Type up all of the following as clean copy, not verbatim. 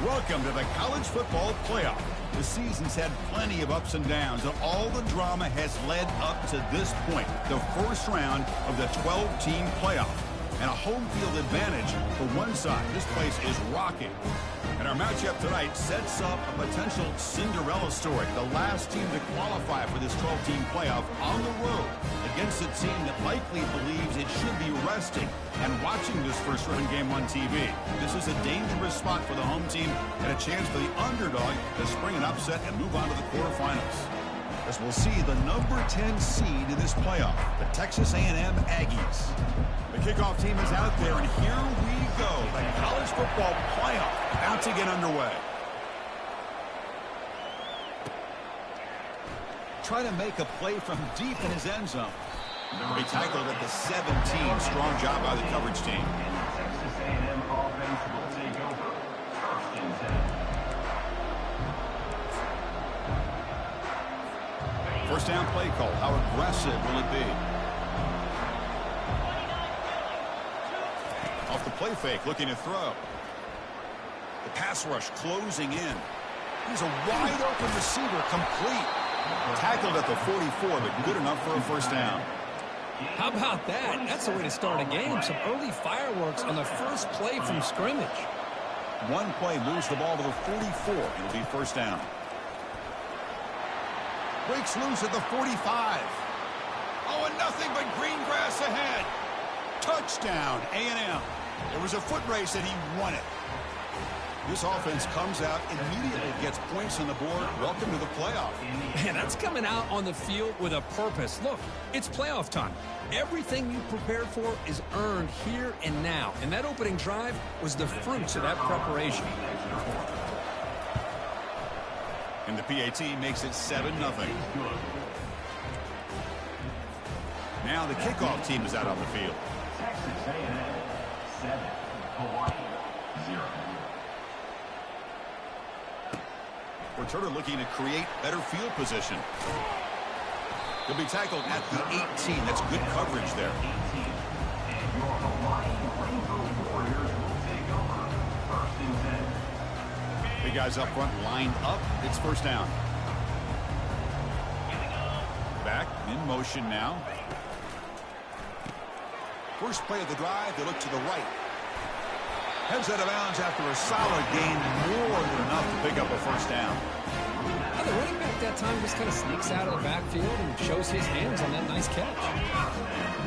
Welcome to the college football playoff. The season's had plenty of ups and downs, and all the drama has led up to this point, the first round of the 12-team playoff. And a home field advantage for one side. This place is rocking. And our matchup tonight sets up a potential Cinderella story. The last team to qualify for this 12-team playoff on the road against a team that likely believes it should be resting and watching this first-round game on TV. This is a dangerous spot for the home team and a chance for the underdog to spring an upset and move on to the quarterfinals. As we'll see the number 10 seed in this playoff, the Texas A&M Aggies. The kickoff team is out there, and here we go. The college football playoff about to get underway. Trying to make a play from deep in his end zone. He tackled at the 17. Strong job by the coverage team. Texas A&M offense will take over. First and 10. First down play call. How aggressive will it be? Off the play fake, looking to throw. The pass rush closing in. He's a wide open receiver, complete. Tackled at the 44, but good enough for a first down. How about that? That's the way to start a game. Some early fireworks on the first play from scrimmage. One play moves the ball to the 44. It'll be first down. Breaks loose at the 45. Oh, and nothing but green grass ahead. Touchdown, A&M. It was a foot race, and he won it. This offense comes out, immediately gets points on the board. Welcome to the playoff. Man, that's coming out on the field with a purpose. Look, it's playoff time. Everything you prepared for is earned here and now. And that opening drive was the fruits of that preparation. And the PAT makes it 7-0. Now the kickoff team is out on the field. Texas A&M 7, Hawaii 0. Returner looking to create better field position. He'll be tackled at the 18. That's good coverage there. 18. And your Hawaii Rainbow Warriors will take over. First and 10. Big guys up front lined up. It's first down. Back in motion now. First play of the drive, they look to the right. Heads out of bounds after a solid gain, more than enough to pick up a first down. Now, the running back that time just kind of sneaks out of the backfield and shows his hands on that nice catch.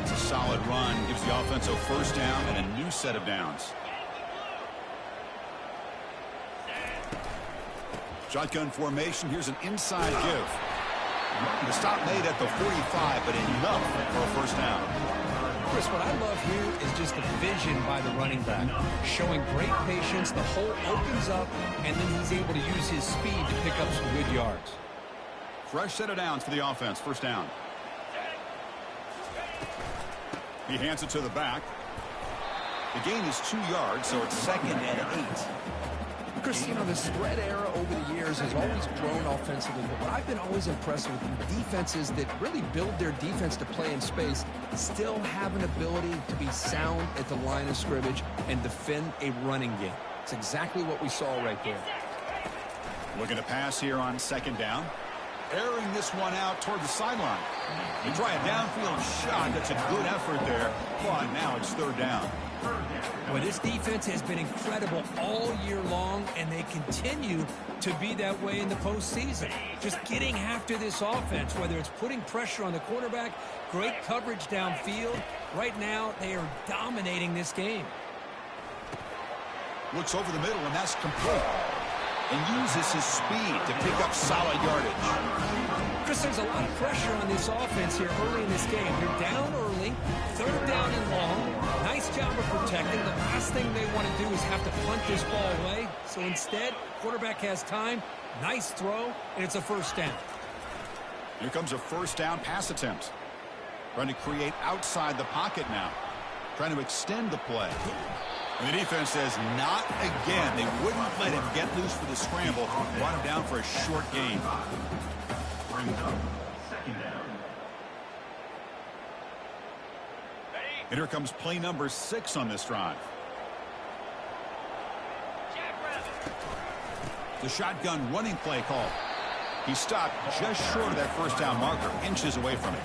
It's a solid run, gives the offense a first down and a new set of downs. Shotgun formation, here's an inside give. The stop made at the 45, but enough for a first down. Chris, what I love here is just the vision by the running back. Showing great patience, the hole opens up, and then he's able to use his speed to pick up some good yards. Fresh set of downs for the offense, first down. He hands it to the back. The gain is 2 yards, so it's 2nd and 8. Chris, you know, the spread era over the years has always grown offensively, but what I've been always impressed with defenses that really build their defense to play in space still have an ability to be sound at the line of scrimmage and defend a running game. It's exactly what we saw right there. Looking to pass here on 2nd down. Airing this one out toward the sideline. They try a downfield shot. That's a good effort there. But now it's 3rd down. Well, this defense has been incredible all year long, and they continue to be that way in the postseason. Just getting after this offense, whether it's putting pressure on the quarterback, great coverage downfield. Right now, they are dominating this game. Looks over the middle, and that's complete. And uses his speed to pick up solid yardage. Chris, there's a lot of pressure on this offense here early in this game. You're down early, 3rd down and long. Nice job of protecting. The last thing they want to do is have to punt this ball away. So instead, quarterback has time. Nice throw, and it's a first down. Here comes a first down pass attempt. Trying to create outside the pocket now. Trying to extend the play. And the defense says, not again. They wouldn't let him get loose for the scramble. Brought him down for a short gain. And here comes play number 6 on this drive. The shotgun running play call. He stopped just short of that first down marker, inches away from it.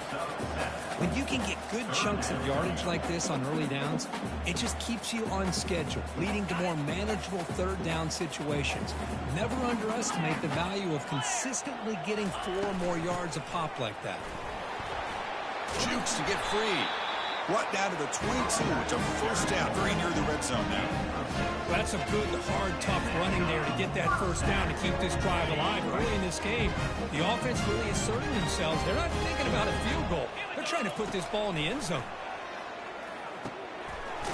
When you can get good chunks of yardage like this on early downs, it just keeps you on schedule, leading to more manageable third down situations. Never underestimate the value of consistently getting 4 or more yards a pop like that. Jukes to get free. Brought down to the 22. It's a first down, very near the red zone now. That's a good, hard, tough running there to get that first down to keep this drive alive early in this game. The offense really asserting themselves. They're not thinking about a field goal. They're trying to put this ball in the end zone.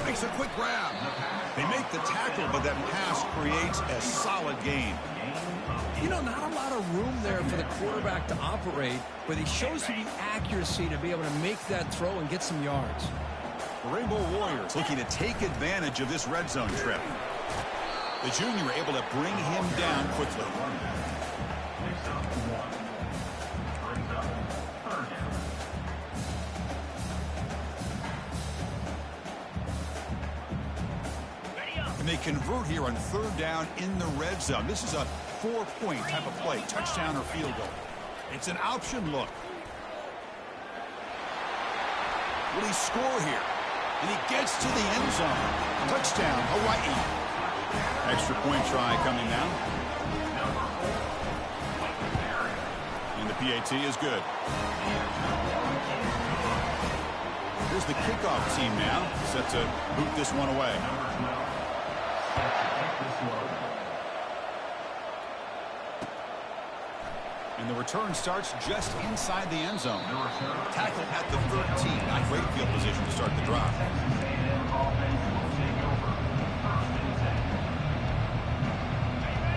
Makes a quick grab. They make the tackle, but that pass creates a solid gain. You know, not a lot of room there for the quarterback to operate, but he shows you the accuracy to be able to make that throw and get some yards. The Rainbow Warriors looking to take advantage of this red zone trip. The junior able to bring him down quickly. And they convert here on third down in the red zone. This is a 4-point type of play, touchdown or field goal. It's an option look. Will he score here? And he gets to the end zone. Touchdown, Hawaii. Extra point try coming now. And the PAT is good. Here's the kickoff team now, set to boot this one away. And the return starts just inside the end zone. Tackle at the 13. Not great field position to start the drive.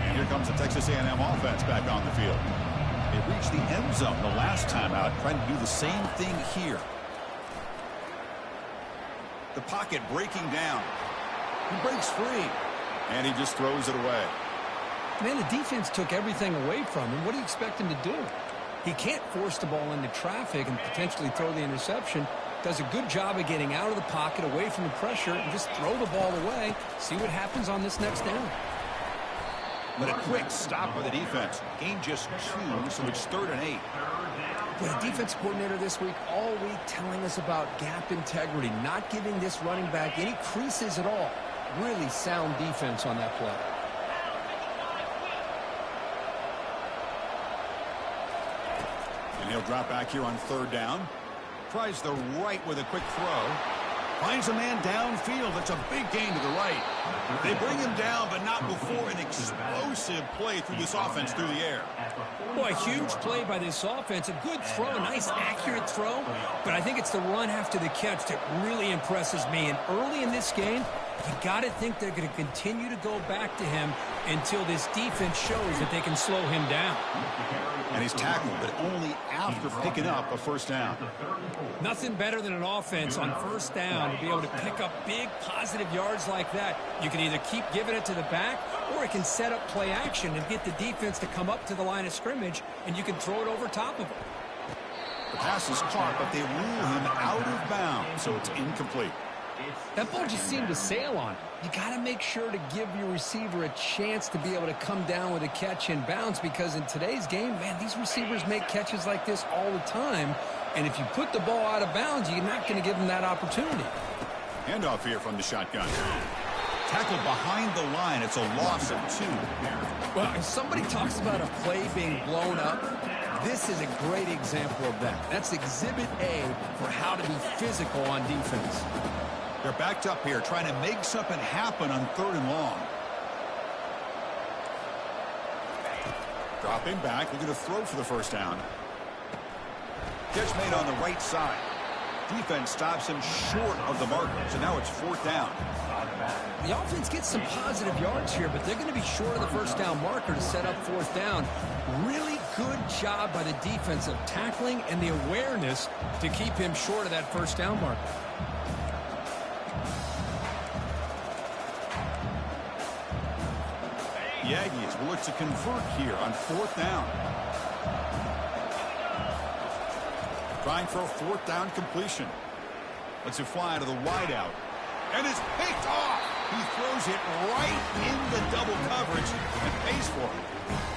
And here comes the Texas A&M offense back on the field. They reached the end zone the last time out, trying to do the same thing here. The pocket breaking down. He breaks free. And he just throws it away. Man, the defense took everything away from him. What do you expect him to do? He can't force the ball into traffic and potentially throw the interception. Does a good job of getting out of the pocket, away from the pressure, and just throw the ball away. See what happens on this next down. But a quick stop by the defense. Gain just 2, so it's 3rd and 8. But a defense coordinator this week, all week, telling us about gap integrity, not giving this running back any creases at all. Really sound defense on that play. And he'll drop back here on 3rd down. Tries the right with a quick throw. Finds a man downfield. That's a big gain to the right. They bring him down, but not before an explosive play through this offense through the air. Boy, huge play by this offense. A good throw, a nice accurate throw. But I think it's the run after the catch that really impresses me. And early in this game, you got to think they're going to continue to go back to him until this defense shows that they can slow him down. And he's tackled, but only after picking up a first down. Nothing better than an offense on first down to be able to pick up big positive yards like that. You can either keep giving it to the back, or it can set up play action and get the defense to come up to the line of scrimmage, and you can throw it over top of them. The pass is caught, but they rule him out of bounds, so it's incomplete. That ball just seemed to sail on. You got to make sure to give your receiver a chance to be able to come down with a catch in bounds, because in today's game, man, these receivers make catches like this all the time. And if you put the ball out of bounds, you're not going to give them that opportunity. Handoff here from the shotgun. Tackled behind the line. It's a loss of 2. Well, if somebody talks about a play being blown up, this is a great example of that. That's exhibit A for how to be physical on defense. They're backed up here, trying to make something happen on 3rd and long. Dropping back, looking to throw for the first down. Catch made on the right side. Defense stops him short of the marker, so now it's 4th down. The offense gets some positive yards here, but they're going to be short of the first down marker to set up 4th down. Really good job by the defense of tackling and the awareness to keep him short of that first down marker. The Aggies will look to convert here on 4th down. Trying for a 4th down completion. Lets it fly to the wideout. And it's picked off. He throws it right into double coverage and pays for it.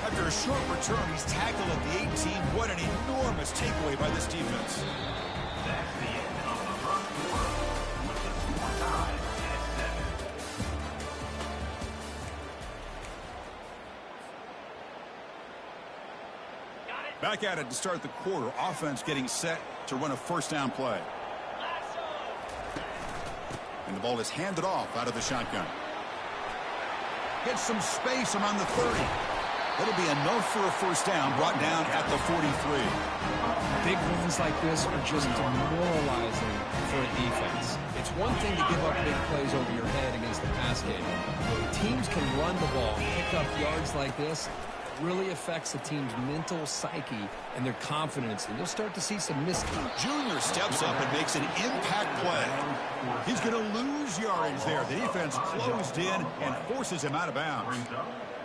After a short return, he's tackled at the 18. What an enormous takeaway by this defense. That's the end of the first quarter with the score tied at 7. Back at it to start the quarter. Offense getting set to run a first down play. And the ball is handed off out of the shotgun. Gets some space around the 30. It'll be enough for a first down, brought down at the 43. Big runs like this are just demoralizing for a defense. It's one thing to give up big plays over your head against the pass game. When teams can run the ball, pick up yards like this, it really affects the team's mental psyche and their confidence, and you'll start to see some missed. Junior steps up and makes an impact play. He's going to lose yardage there. The defense closed in and forces him out of bounds.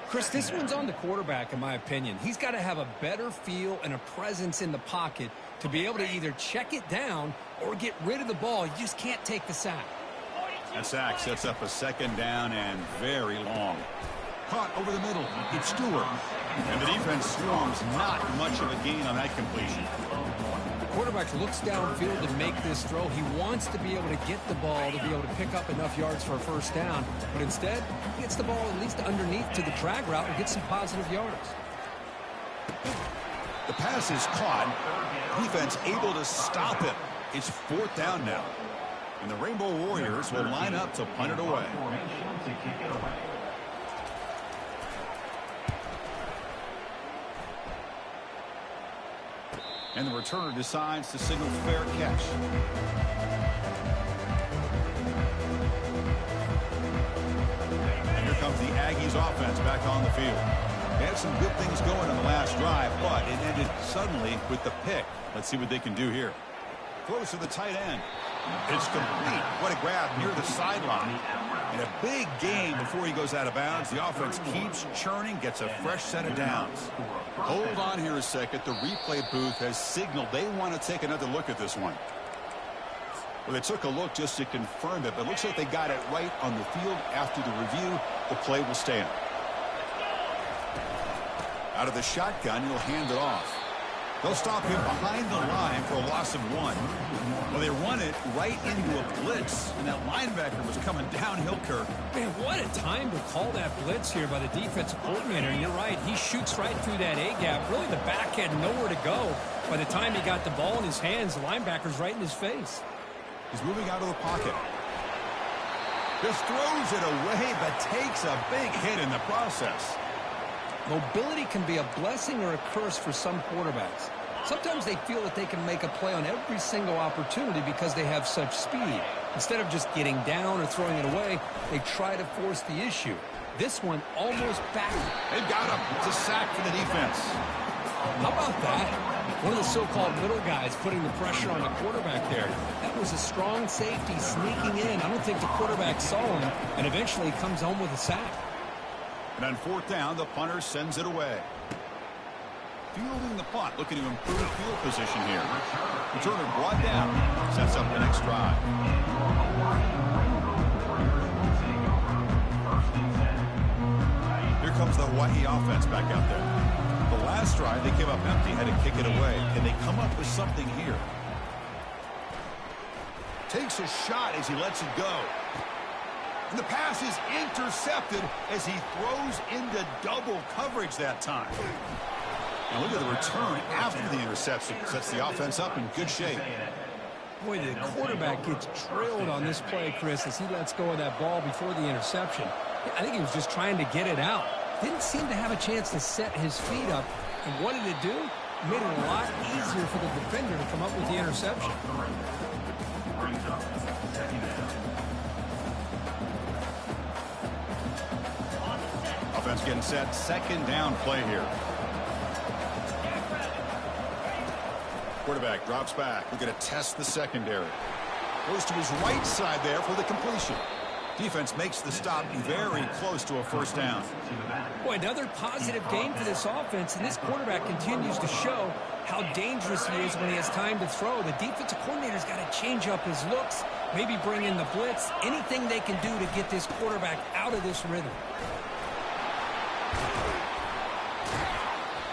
Chris, this one's on the quarterback, in my opinion. He's got to have a better feel and a presence in the pocket to be able to either check it down or get rid of the ball. You just can't take the sack. That sack sets up a second down and very long. Caught over the middle. It's Stewart. And the defense swarms. Not much of a gain on that completion. The quarterback looks downfield to make this throw. He wants to be able to get the ball to be able to pick up enough yards for a first down. But instead, he gets the ball at least underneath to the drag route and gets some positive yards. The pass is caught. Defense able to stop it. It's fourth down now. And the Rainbow Warriors will line up to punt it away. And the returner decides to signal fair catch. And here comes the Aggies offense back on the field. They had some good things going on the last drive, but it ended suddenly with the pick. Let's see what they can do here. Throws to the tight end. It's complete. What a grab near the sideline. And a big gain before he goes out of bounds. The offense keeps churning, gets a fresh set of downs. Hold on here a second. The replay booth has signaled they want to take another look at this one. Well, they took a look just to confirm it, but it looks like they got it right on the field. After the review, the play will stand. Out of the shotgun, he'll hand it off. They'll stop him behind the line for a loss of 1. Well, they run it right into a blitz, and that linebacker was coming downhill, Kirk. Man, what a time to call that blitz here by the defensive coordinator. And you're right, he shoots right through that A-gap. Really, the back had nowhere to go. By the time he got the ball in his hands, the linebacker's right in his face. He's moving out of the pocket. Just throws it away, but takes a big hit in the process. Mobility can be a blessing or a curse for some quarterbacks. Sometimes they feel that they can make a play on every single opportunity because they have such speed. Instead of just getting down or throwing it away, they try to force the issue. This one almost back. They've got him. It's a sack for the defense. How about that? One of the so-called middle guys putting the pressure on the quarterback there. That was a strong safety sneaking in. I don't think the quarterback saw him, and eventually comes home with a sack. And on fourth down, the punter sends it away. Fielding the punt, looking to improve field position here. Returner brought down, sets up the next drive. Here comes the Hawaii offense back out there. The last drive, they came up empty, had to kick it away. Can they come up with something here? Takes a shot as he lets it go. And the pass is intercepted as he throws into double coverage that time. And look at the return after the interception. Sets the offense up in good shape. Boy, the quarterback gets drilled on this play, Chris, as he lets go of that ball before the interception. I think he was just trying to get it out. Didn't seem to have a chance to set his feet up. And what did it do? It made it a lot easier for the defender to come up with the interception. Offense getting set. Second down play here. Quarterback drops back. We're going to test the secondary. Goes to his right side there for the completion. Defense makes the stop very close to a first down. Boy, another positive game for this offense, and this quarterback continues to show how dangerous he is when he has time to throw. The defensive coordinator's got to change up his looks, maybe bring in the blitz, anything they can do to get this quarterback out of this rhythm.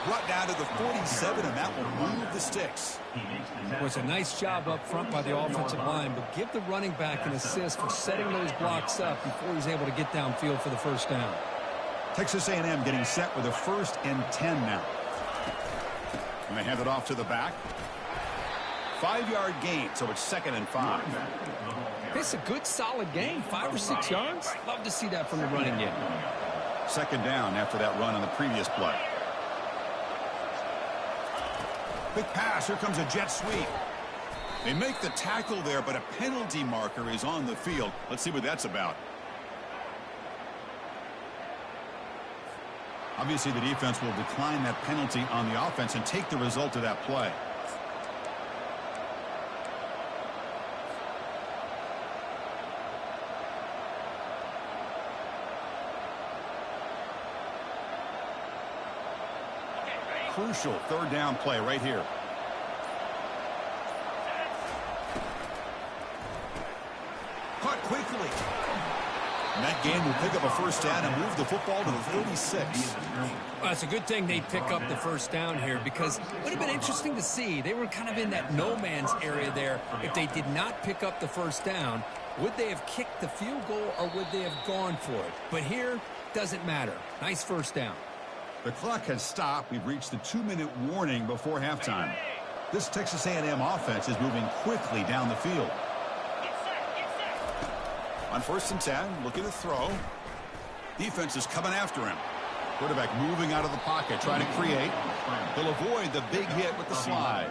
Brought down to the 47, and that will move the sticks. It was a nice job up front by the offensive line, but give the running back an assist for setting those blocks up before he's able to get downfield for the first down. Texas A&M getting set with a 1st and 10 now. And they hand it off to the back. 5-yard gain, so it's 2nd and 5. It's a good, solid game, 5 or 6 yards. Love to see that from the running game. 2nd down after that run on the previous play. Quick pass. Here comes a jet sweep. They make the tackle there, but a penalty marker is on the field. Let's see what that's about. Obviously, the defense will decline that penalty on the offense and take the result of that play. Crucial 3rd down play right here. Caught quickly. And that game will pick up a first down and move the football to the 36. Well, it's a good thing they pick up the first down here, because it would have been interesting to see. They were kind of in that no man's area there. If they did not pick up the first down, would they have kicked the field goal or would they have gone for it? But here, doesn't matter. Nice first down. The clock has stopped. We've reached the 2-minute warning before halftime. This Texas A&M offense is moving quickly down the field. On 1st and 10, looking to throw. Defense is coming after him. Quarterback moving out of the pocket, trying to create. He'll avoid the big hit with the slide.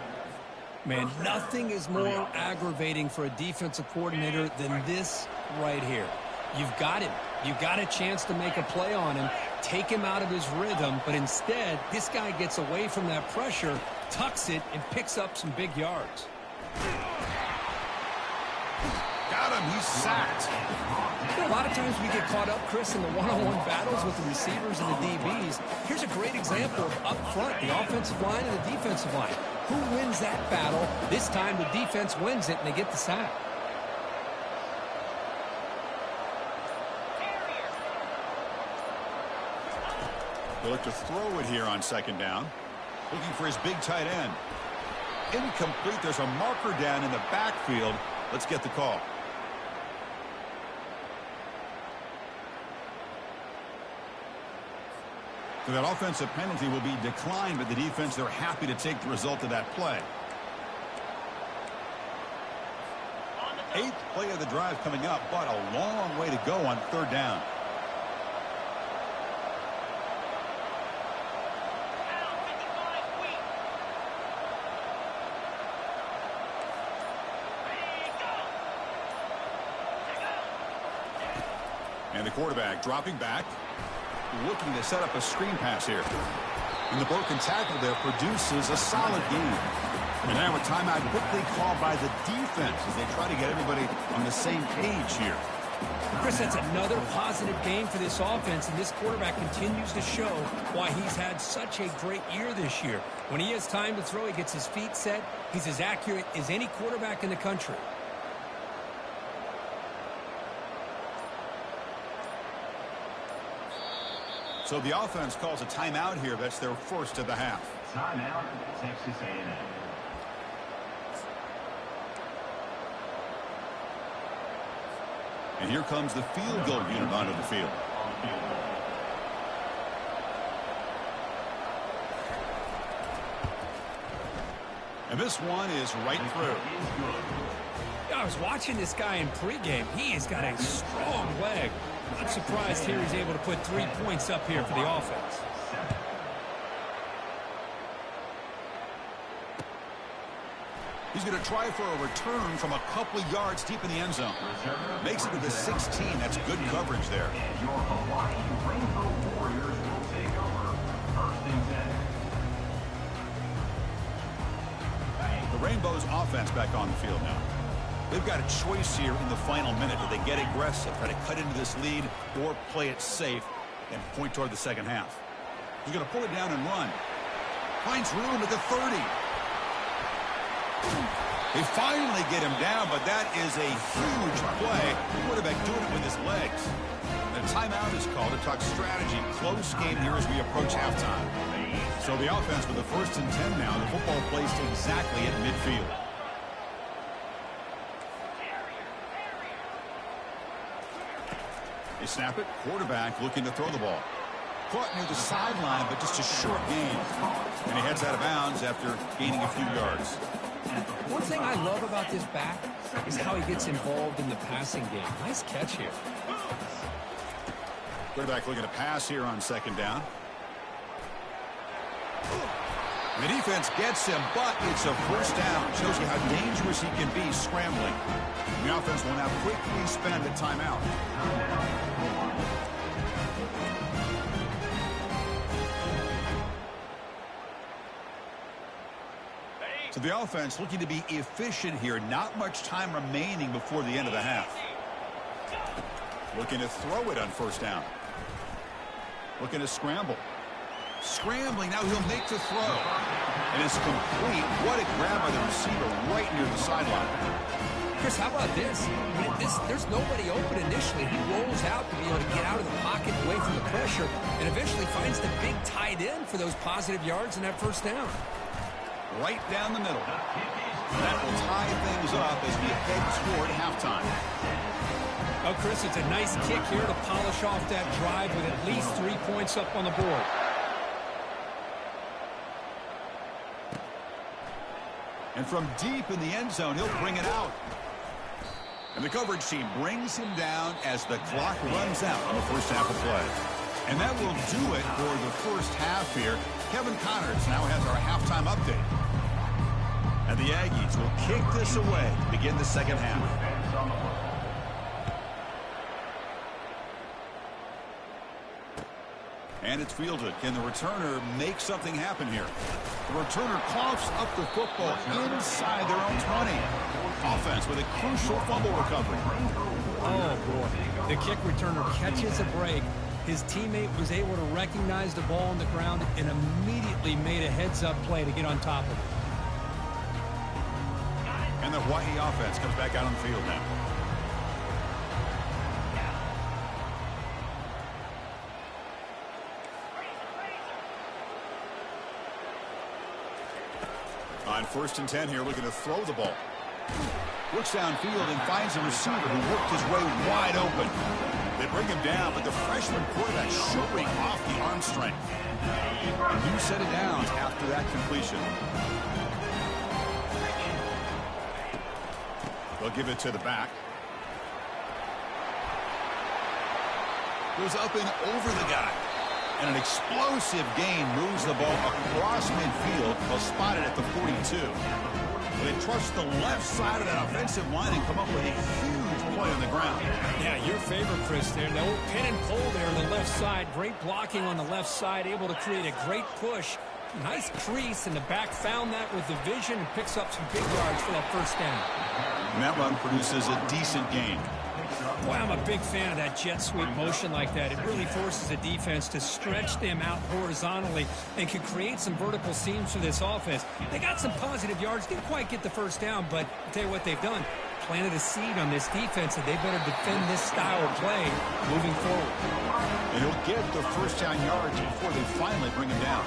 Man, nothing is more aggravating for a defensive coordinator than this right here. You've got him. You've got a chance to make a play on him, take him out of his rhythm, but instead, this guy gets away from that pressure, tucks it, and picks up some big yards. Got him. He's sacked. You know, a lot of times we get caught up, Chris, in the one-on-one battles with the receivers and the DBs. Here's a great example of up front, the offensive line and the defensive line. Who wins that battle? This time the defense wins it, and they get the sack. He'll look to throw it here on 2nd down. Looking for his big tight end. Incomplete. There's a marker down in the backfield. Let's get the call. So that offensive penalty will be declined, but the defense, they're happy to take the result of that play. 8th play of the drive coming up, but a long way to go on 3rd down. And the quarterback dropping back, looking to set up a screen pass here. And the broken tackle there produces a solid gain. And now a timeout quickly called by the defense as they try to get everybody on the same page here. Chris, that's another positive game for this offense, and this quarterback continues to show why he's had such a great year this year. When he has time to throw, he gets his feet set. He's as accurate as any quarterback in the country. So the offense calls a timeout here. That's their first of the half. Timeout, Texas A&M. And here comes the field goal unit onto the field. And this one is right through. I was watching this guy in pregame. He has got a strong leg. I'm surprised here he's able to put 3 points up here for the offense. He's going to try for a return from a couple of yards deep in the end zone. Makes it to the 16. That's good coverage there. And your Hawaii Rainbow Warriors will take over 1st and 10. The Rainbows offense back on the field now. They've got a choice here in the final minute. Do they get aggressive, try to cut into this lead, or play it safe and point toward the second half? He's going to pull it down and run. Finds room at the 30. They finally get him down, but that is a huge play. The quarterback doing it with his legs. The timeout is called to talk strategy. Close game here as we approach halftime. So the offense with the 1st and 10 now. The football placed exactly at midfield. They snap it. Quarterback looking to throw the ball. Caught near the sideline, but just a short gain. And he heads out of bounds after gaining a few yards. One thing I love about this back is how he gets involved in the passing game. Nice catch here. Quarterback looking to pass here on 2nd down. The defense gets him, but it's a 1st down. Shows you how dangerous he can be scrambling. The offense will now quickly spend a timeout. So the offense looking to be efficient here. Not much time remaining before the end of the half. Looking to throw it on 1st down. Looking to scramble. Scrambling. Now he'll make the throw. And it's complete. What a grab by the receiver right near the sideline. Chris, how about this? There's nobody open initially. He rolls out to be able to get out of the pocket away from the pressure and eventually finds the big tight end for those positive yards in that 1st down. Right down the middle. That will tie things up as we head toward halftime. Oh, Chris, it's a nice kick here to polish off that drive with at least 3 points up on the board. And from deep in the end zone, he'll bring it out. And the coverage team brings him down as the clock runs out on the 1st half of play. And that will do it for the 1st half here. Kevin Connors now has our halftime update. And the Aggies will kick this away to begin the 2nd half. And it's fielded. Can the returner make something happen here? The returner coughs up the football inside their own 20. Offense with a crucial fumble recovery. Oh, boy. The kick returner catches a break. His teammate was able to recognize the ball on the ground and immediately made a heads-up play to get on top of it. And the Hawaii offense comes back out on the field now. On 1st and 10 here, looking to throw the ball. Looks downfield and finds a receiver who worked his way wide open. They bring him down, but the freshman quarterback showing off the arm strength. A new set of downs after that completion. They'll give it to the back. Goes up and over the guy. And an explosive gain moves the ball across midfield. They'll spot it at the 42. They trust the left side of that offensive line and come up with a huge play on the ground. Yeah, your favorite, Chris, there. The old pin and pull there on the left side. Great blocking on the left side, able to create a great push. Nice crease, and the back found that with the vision and picks up some big yards for that 1st down. And that run produces a decent gain. Boy, I'm a big fan of that jet sweep motion like that. It really forces the defense to stretch them out horizontally and can create some vertical seams for this offense. They got some positive yards, didn't quite get the 1st down, but I'll tell you what they've done. Planted a seed on this defense, and they better defend this style of play moving forward. And he'll get the 1st down yards before they finally bring him down.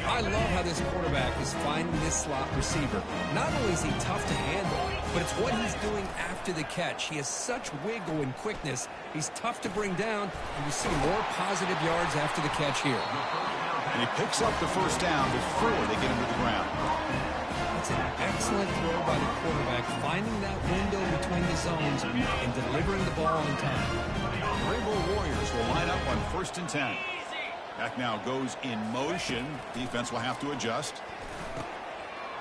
I love how this quarterback is finding this slot receiver. Not only is he tough to handle, but it's what he's doing after the catch. He has such wiggle and quickness. He's tough to bring down, and you see more positive yards after the catch here. And he picks up the 1st down before they get him to the ground. It's an excellent throw by the quarterback, finding that window between the zones and delivering the ball on time. Rainbow Warriors will line up on 1st and 10. Back now goes in motion. Defense will have to adjust.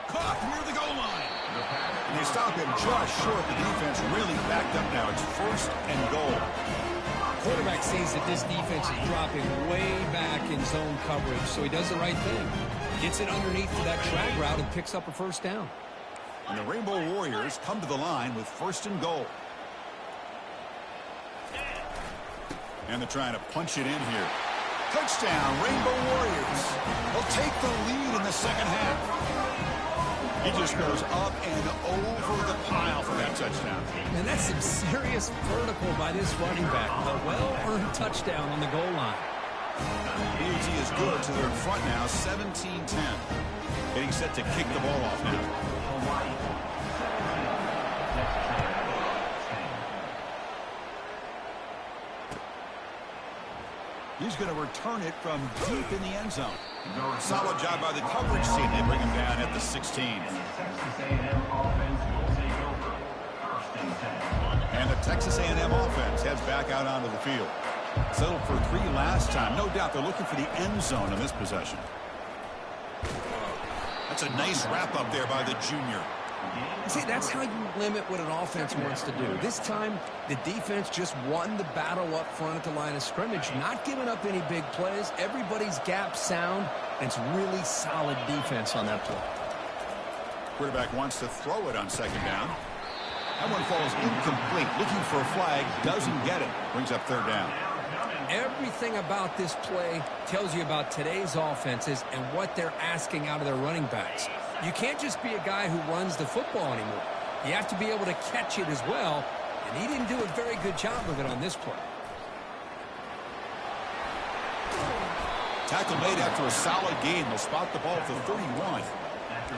Caught near the goal line. And they stop him just short. The defense really backed up now. It's 1st and goal. Quarterback sees that this defense is dropping way back in zone coverage, so he does the right thing. Gets it underneath to that drag route and picks up a 1st down. And the Rainbow Warriors come to the line with 1st and goal. And they're trying to punch it in here. Touchdown, Rainbow Warriors. They'll take the lead in the second half. He just goes up and over the pile for that touchdown. And that's some serious vertical by this running back. A well-earned touchdown on the goal line. BAT is good, so they're in front now, 17-10. Getting set to kick the ball off now. Hawaii. He's going to return it from deep in the end zone. Solid job by the coverage team. They bring him down at the 16. And the Texas A&M offense heads back out onto the field. Settled for 3 last time. No doubt they're looking for the end zone in this possession. That's a nice wrap up there by the junior. See, that's how you limit what an offense wants to do. This time, the defense just won the battle up front at the line of scrimmage, not giving up any big plays. Everybody's gap sound, and it's really solid defense on that play. Quarterback wants to throw it on 2nd down. That one falls incomplete. Looking for a flag, doesn't get it. Brings up 3rd down. Everything about this play tells you about today's offenses and what they're asking out of their running backs. You can't just be a guy who runs the football anymore. You have to be able to catch it as well, and he didn't do a very good job of it on this play. Tackle made after a solid gain. They'll spot the ball at the 31.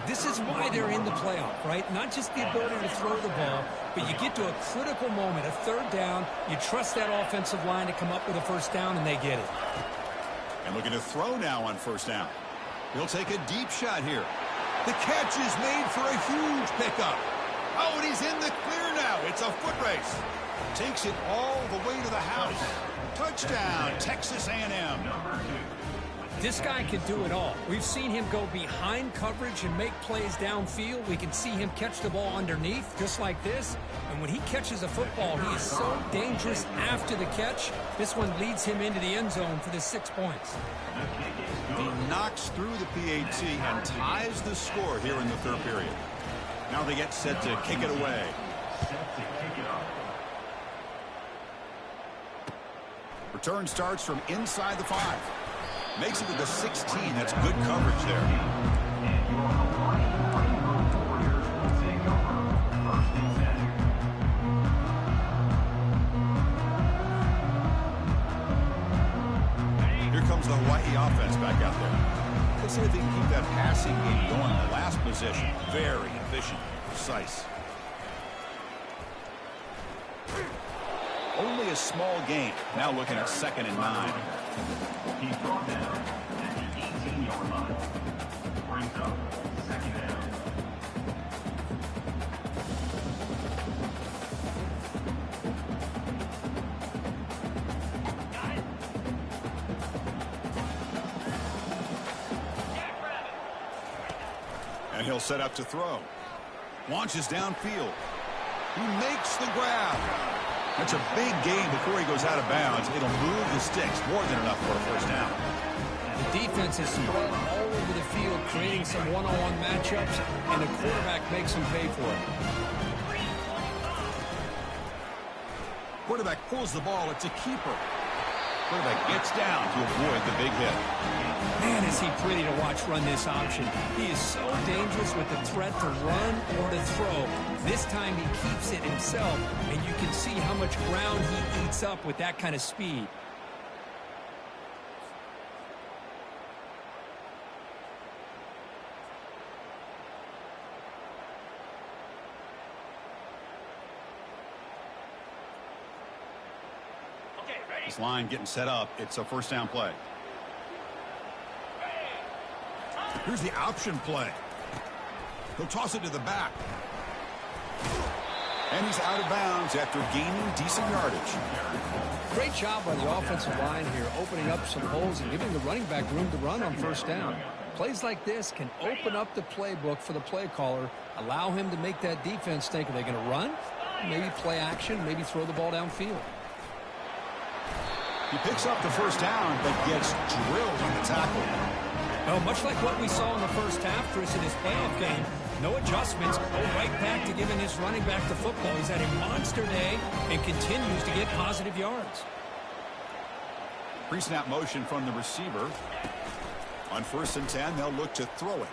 This is why they're in the playoff, right? Not just the ability to throw the ball, but you get to a critical moment, a 3rd down. You trust that offensive line to come up with a 1st down, and they get it. And looking to throw now on 1st down. He'll take a deep shot here. The catch is made for a huge pickup. Oh, and he's in the clear now. It's a foot race. Takes it all the way to the house. Touchdown, Texas A&M. This guy can do it all. We've seen him go behind coverage and make plays downfield. We can see him catch the ball underneath, just like this. And when he catches a football, he is so dangerous after the catch. This one leads him into the end zone for the 6 points. He knocks through the PAT and ties the score here in the 3rd period. Now they get set to kick it away. Return starts from inside the 5. Makes it to the 16. That's good coverage there. Here comes the Hawaii offense back out there. Let's see if they can keep that passing game going. The last possession, very efficient, precise. Only a small gain. Now looking at 2nd and 9. He's brought down at the 18-yard line. Brings up 2nd down. And he'll set up to throw. Launches downfield. He makes the grab. That's a big gain before he goes out of bounds. It'll move the sticks. More than enough for a 1st down. The defense is spread all over the field, creating some one-on-one matchups, and the quarterback makes them pay for it. Quarterback pulls the ball. It's a keeper. Quarterback gets down to avoid the big hit. Man, is he pretty to watch run this option. He is so dangerous with the threat to run or to throw. This time he keeps it himself, and you can see how much ground he eats up with that kind of speed. This line getting set up. It's a 1st down play. Here's the option play. He'll toss it to the back. And he's out of bounds after gaining decent yardage. Great job by the offensive line here, opening up some holes and giving the running back room to run on 1st down. Plays like this can open up the playbook for the play caller, allow him to make that defense think, are they going to run? Maybe play action, maybe throw the ball downfield. He picks up the 1st down, but gets drilled on the tackle. Well, much like what we saw in the 1st half, Chris, in his playoff game, No adjustments. Go right back to giving his running back the football. He's had a monster day and continues to get positive yards. Pre-snap motion from the receiver. On 1st and 10, they'll look to throw it.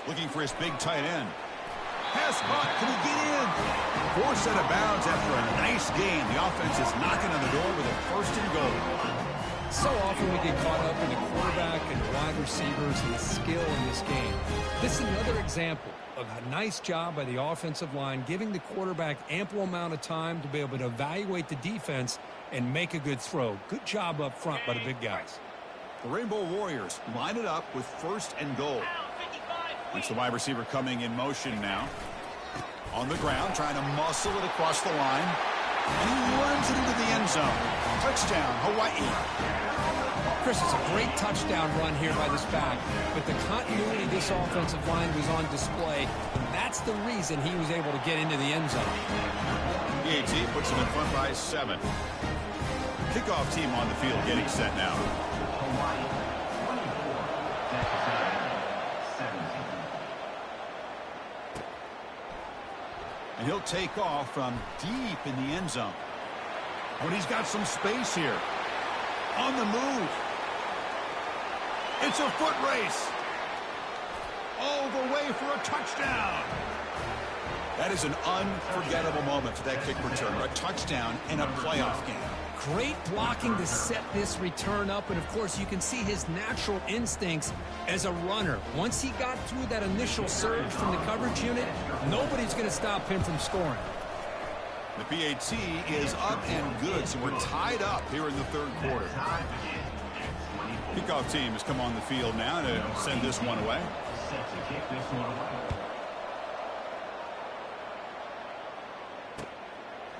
Looking for his big tight end. Pass caught. Can he get in? Forced out of bounds after a nice game. The offense is knocking on the door with a 1st and goal. So often we get caught up in the quarterback and the wide receivers and the skill in this game. This is another example of a nice job by the offensive line, giving the quarterback ample amount of time to be able to evaluate the defense and make a good throw. Good job up front by the big guys. The Rainbow Warriors line it up with 1st and goal. It's the wide receiver coming in motion now. On the ground, trying to muscle it across the line. And he runs it into the end zone. Touchdown, Hawaii. Chris, it's a great touchdown run here by this back, but the continuity of this offensive line was on display, and that's the reason he was able to get into the end zone. The AT puts him in front by 7. Kickoff team on the field getting set now. Hawaii 24, 17. And he'll take off from deep in the end zone. But he's got some space here. On the move. It's a foot race. All the way for a touchdown. That is an unforgettable moment for that kick returner. A touchdown in a playoff game. Great blocking to set this return up, and of course you can see his natural instincts as a runner. Once he got through that initial surge from the coverage unit, nobody's going to stop him from scoring. The PAT is up and good, so we're tied up here in the 3rd quarter. Kickoff team has come on the field now to send this one away. Set to kick this one away.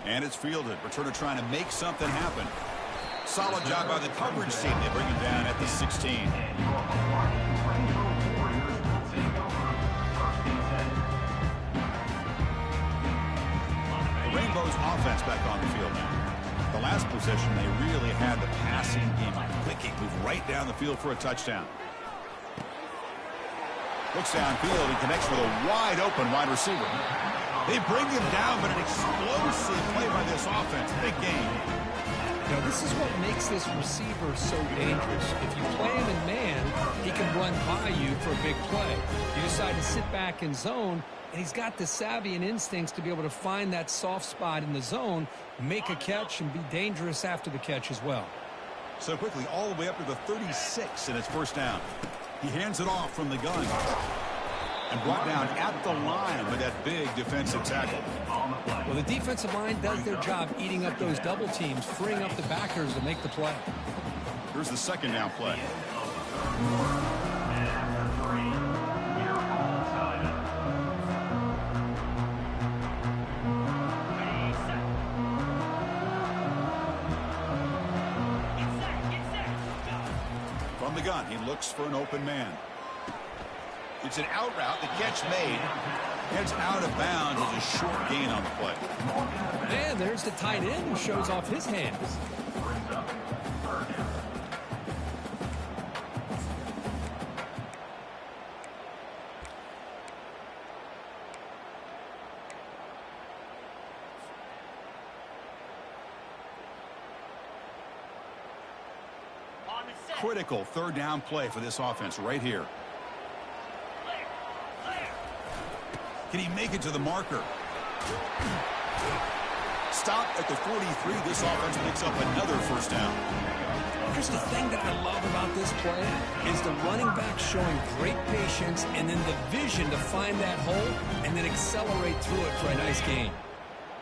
And it's fielded. Returner trying to make something happen. Solid job by the coverage team. They bring him down at the 16. And your Hawaii Rainbow Warriors will take over 1st and 10. The Rainbows offense back on the field now. The last possession, they really had the passing game on. Clicking, move right down the field for a touchdown. Looks downfield. He connects with a wide open wide receiver. They bring him down, but an explosive play by this offense. Big game. Now, this is what makes this receiver so dangerous. If you play him in man, he can run by you for a big play. You decide to sit back in zone, and he's got the savvy and instincts to be able to find that soft spot in the zone, make a catch, and be dangerous after the catch as well. So quickly, all the way up to the 36, and it's 1st down. He hands it off from the gun. And brought down at the line with that big defensive tackle. Well, the defensive line does their job eating up those double teams, freeing up the backers to make the play. Here's the 2nd down play. From the gun, he looks for an open man. It's an out route. The catch made. Heads out of bounds. It's a short gain on the play. And there's the tight end who shows off his hands. Critical 3rd down play for this offense right here. Can he make it to the marker? Stop at the 43. This offense picks up another 1st down. Chris, the thing that I love about this play is the running back showing great patience and then the vision to find that hole and then accelerate through it for a nice gain.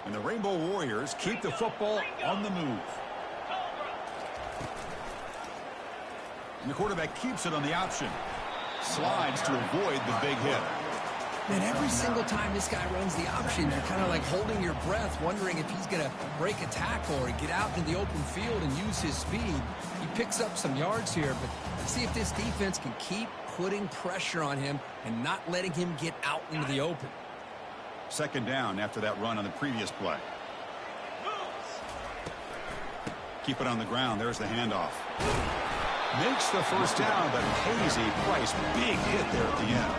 And the Rainbow Warriors keep the football on the move. And the quarterback keeps it on the option. Slides to avoid the big hit. Man, every single time this guy runs the option, you're kind of like holding your breath, wondering if he's going to break a tackle or get out into the open field and use his speed. He picks up some yards here, but let's see if this defense can keep putting pressure on him and not letting him get out into the open. 2nd down after that run on the previous play. Keep it on the ground. There's the handoff. Makes the 1st down, but pays a price. Big hit there at the end.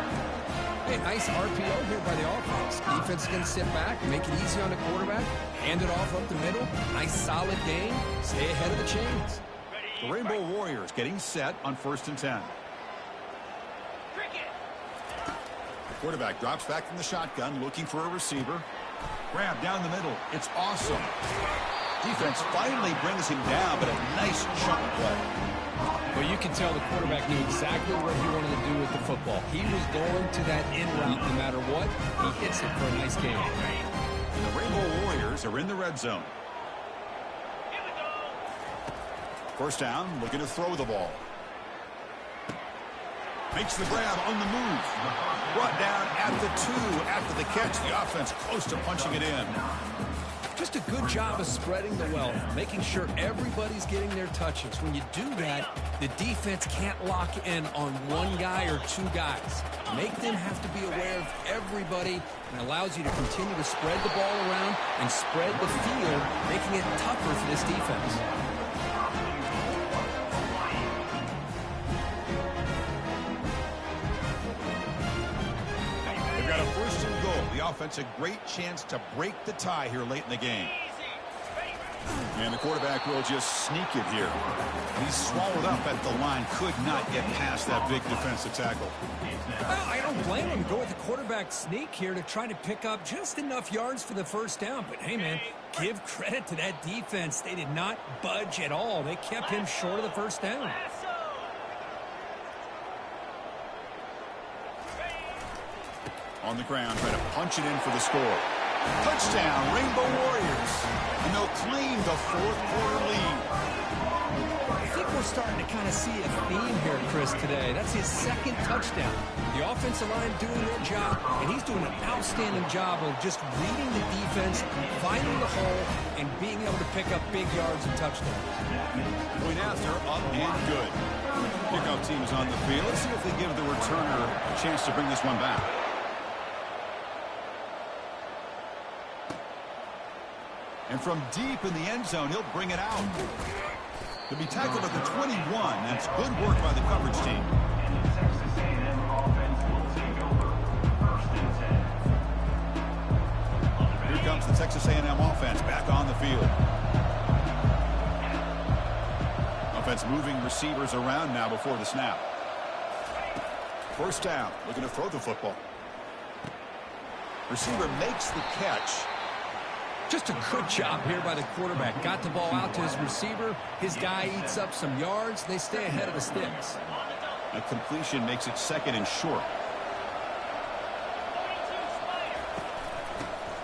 Hey, nice RPO here by the offense. Defense is going to sit back, make it easy on the quarterback, hand it off up the middle. Nice solid gain. Stay ahead of the chains. The Rainbow Warriors getting set on 1st and 10. Quarterback drops back from the shotgun, looking for a receiver. Grab down the middle. It's awesome. Defense finally brings him down, but a nice chunk play. Well, you can tell the quarterback knew exactly what he wanted to do with the football. He was going to that in route no matter what. He hits it for a nice gain. The Rainbow Warriors are in the red zone. First down, looking to throw the ball. Makes the grab on the move. Brought down at the 2 after the catch. The offense close to punching it in. Just a good job of spreading the wealth, making sure everybody's getting their touches. When you do that, the defense can't lock in on one guy or two guys. Make them have to be aware of everybody, and allows you to continue to spread the ball around and spread the field, making it tougher for this defense. Got a 1st and goal. The offense a great chance to break the tie here late in the game. And the quarterback will just sneak it here. He's swallowed up at the line. Could not get past that big defensive tackle. Well, I don't blame him. Go with the quarterback sneak here to try to pick up just enough yards for the 1st down. But, hey, man, give credit to that defense. They did not budge at all. They kept him short of the 1st down. On the ground, trying to punch it in for the score. Touchdown, Rainbow Warriors. And they'll claim the 4th quarter lead. I think we're starting to kind of see a theme here, Chris, today. That's his 2nd touchdown. The offensive line doing their job, and he's doing an outstanding job of just reading the defense, finding the hole, and being able to pick up big yards and touchdowns. Point after, up and good. Kickoff team is on the field. Let's see if they give the returner a chance to bring this one back. And from deep in the end zone, he'll bring it out. To be tackled at the 21. That's good work by the coverage team. And the Texas A&M offense will take over 1st and 10. Here comes the Texas A&M offense back on the field. Offense moving receivers around now before the snap. 1st down, looking to throw the football. Receiver makes the catch. Just a good job here by the quarterback. Got the ball out to his receiver. His guy eats up some yards. They stay ahead of the sticks. A completion makes it 2nd and short.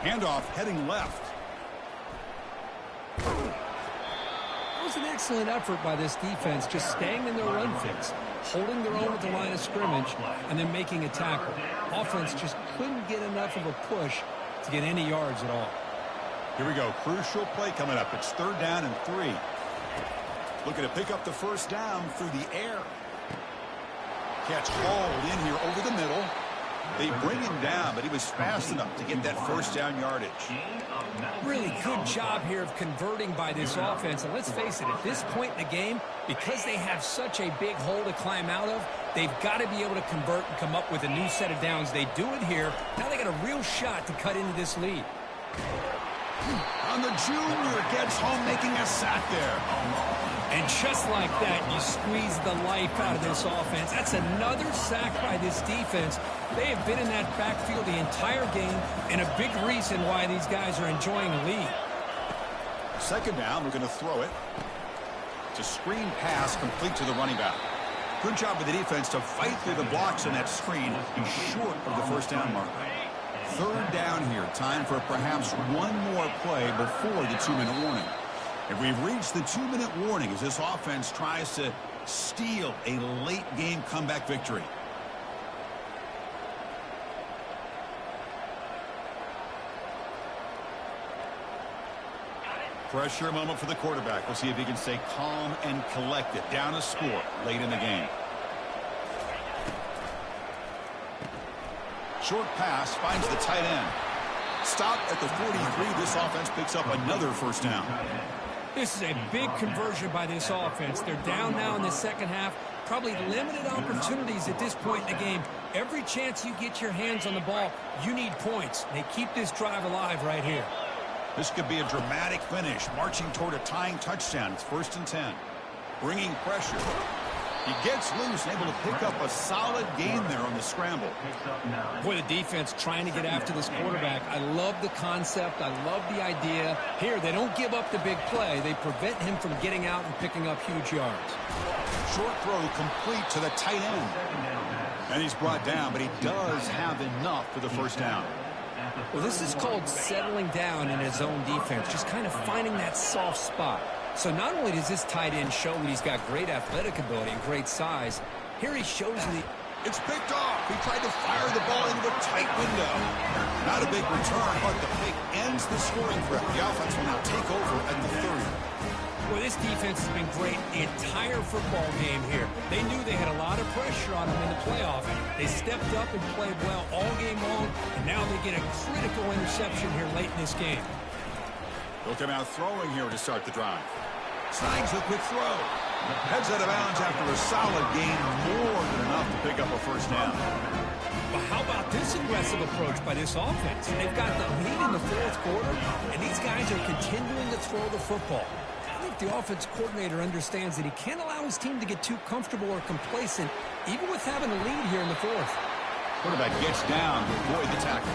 Handoff heading left. It was an excellent effort by this defense, just staying in their run fix, holding their own at the line of scrimmage, and then making a tackle. Offense just couldn't get enough of a push to get any yards at all. Here we go. Crucial play coming up. It's 3rd down and 3. Looking to pick up the 1st down through the air. Catch hauled in here over the middle. They bring him down, but he was fast enough to get that 1st down yardage. Really good job here of converting by this offense. And let's face it, at this point in the game, because they have such a big hole to climb out of, they've got to be able to convert and come up with a new set of downs. They do it here. Now they got a real shot to cut into this lead. On the junior, gets home making a sack there. And just like that, you squeeze the life out of this offense. That's another sack by this defense. They have been in that backfield the entire game, and a big reason why these guys are enjoying a lead. 2nd down, we're going to throw it. It's a screen pass complete to the running back. Good job by the defense to fight through the blocks on that screen. He's short of the 1st down mark. 3rd down here. Time for perhaps one more play before the 2-minute warning. And we've reached the 2-minute warning as this offense tries to steal a late game comeback victory. Pressure moment for the quarterback. We'll see if he can stay calm and collected. Down a score late in the game. Short pass finds the tight end. Stopped at the 43. This offense picks up another 1st down. This is a big conversion by this offense. They're down now in the 2nd half. Probably limited opportunities at this point in the game. Every chance you get your hands on the ball, you need points. They keep this drive alive right here. This could be a dramatic finish, marching toward a tying touchdown. It's 1st and 10. Bringing pressure. He gets loose and able to pick up a solid gain there on the scramble. Boy, the defense trying to get after this quarterback. I love the concept. I love the idea. Here, they don't give up the big play. They prevent him from getting out and picking up huge yards. Short throw complete to the tight end. And he's brought down, but he does have enough for the first down. Well, this is called settling down in his own defense, just kind of finding that soft spot. So not only does this tight end show that he's got great athletic ability and great size, here he shows the... It's picked off. He tried to fire the ball into a tight window. Not a big return, but the pick ends the scoring threat. The offense will now take over at the 30. Well, this defense has been great the entire football game here. They knew they had a lot of pressure on them in the playoff. They stepped up and played well all game long, and now they get a critical interception here late in this game. He'll come out throwing here to start the drive. Snags a quick throw. Heads out of bounds after a solid gain, more than enough to pick up a first down. But how about this aggressive approach by this offense? They've got the lead in the 4th quarter, and these guys are continuing to throw the football. I think the offense coordinator understands that he can't allow his team to get too comfortable or complacent, even with having a lead here in the 4th. Quarterback gets down to avoid the tackle.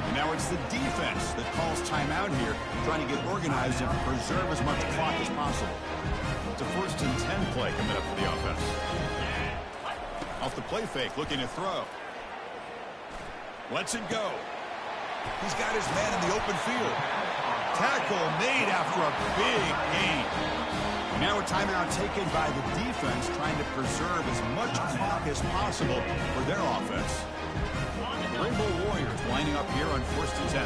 And now it's the defense that calls timeout here, trying to get organized and preserve as much clock as possible. It's a 1st and 10 play coming up for the offense. Off the play fake, looking to throw. Lets it go. He's got his man in the open field. Tackle made after a big gain. And now a timeout taken by the defense, trying to preserve as much clock as possible for their offense. The Rainbow Warriors lining up here on 1st and 10.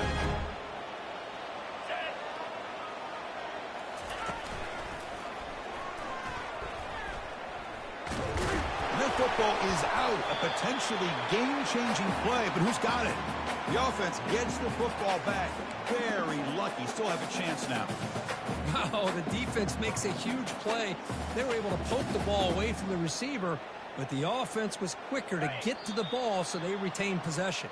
And that football is out. A potentially game-changing play, but who's got it? The offense gets the football back. Very lucky. Still have a chance now. Wow, the defense makes a huge play. They were able to poke the ball away from the receiver, but the offense was quicker to get to the ball, so they retained possession.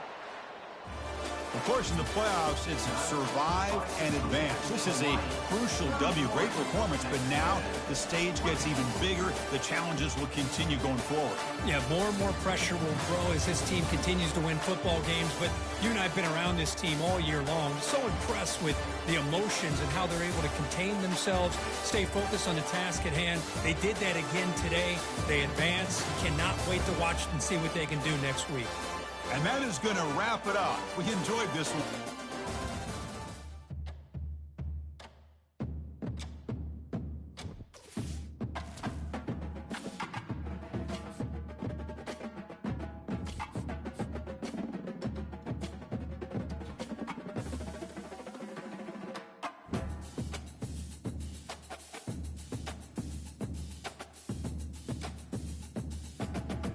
Of course, in the playoffs, it's survive and advance. This is a crucial W. Great performance, but now the stage gets even bigger. The challenges will continue going forward. Yeah, more and more pressure will grow as this team continues to win football games, but you and I have been around this team all year long. So impressed with the emotions and how they're able to contain themselves, stay focused on the task at hand. They did that again today. They advance. Cannot wait to watch and see what they can do next week. And that is going to wrap it up. We enjoyed this one.